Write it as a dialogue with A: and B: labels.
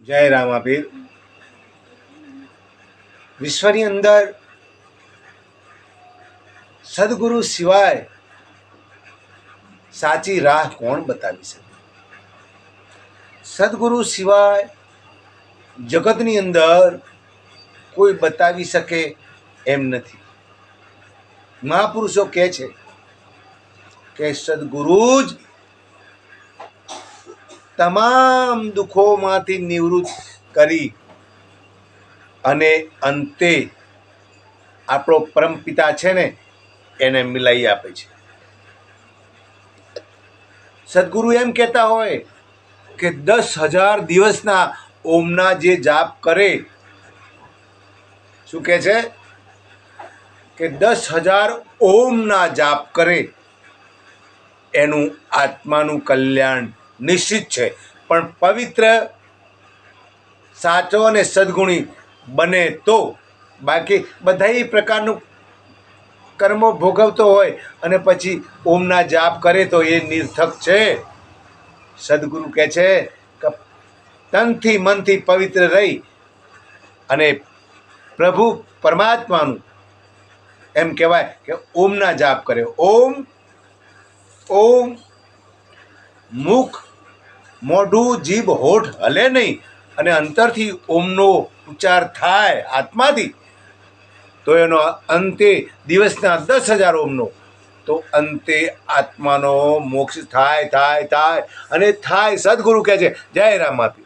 A: જય રામાપીર. વિશ્વની અંદર સદગુરુ સિવાય સાચી રાહ કોણ બતાવી શકે? સદગુરુ સિવાય જગતની અંદર કોઈ બતાવી શકે એમ નથી. મહાપુરુષો કહે છે કે સદગુરુ જ તમામ દુઃખોમાંથી નિવૃત્ત કરી અને અંતે આપણો પરમપિતા છે ને એને મિલાઈ આપે છે. સદગુરુ એમ કહેતા હોય કે 10,000 દિવસના ઓમના જે જાપ કરે, શું કહે છે કે 10,000 ઓમના જાપ કરે એનું આત્માનું કલ્યાણ નિશ્ચિત છે. પણ પવિત્ર, સાચો અને સદગુણી બને તો. બાકી બધા પ્રકારનું કર્મો ભોગવતો હોય અને પછી ઓમના જાપ કરે તો એ નિર્થક છે. સદગુરુ કહે છે કે તનથી મનથી પવિત્ર રહી અને પ્રભુ પરમાત્માનું એમ કહેવાય કે ઓમના જાપ કરે. ઓમ ઓમ મુખ, મોઢું, જીભ, હોઠ હલે નહીં અને અંતરથી ઓમનો ઉચ્ચાર થાય આત્માથી, તો એનો અંતે દિવસના 10,000 ઓમનો, તો અંતે આત્માનો મોક્ષ થાય થાય થાય અને થાય. સદગુરુ કહે છે. જય રામાપીર.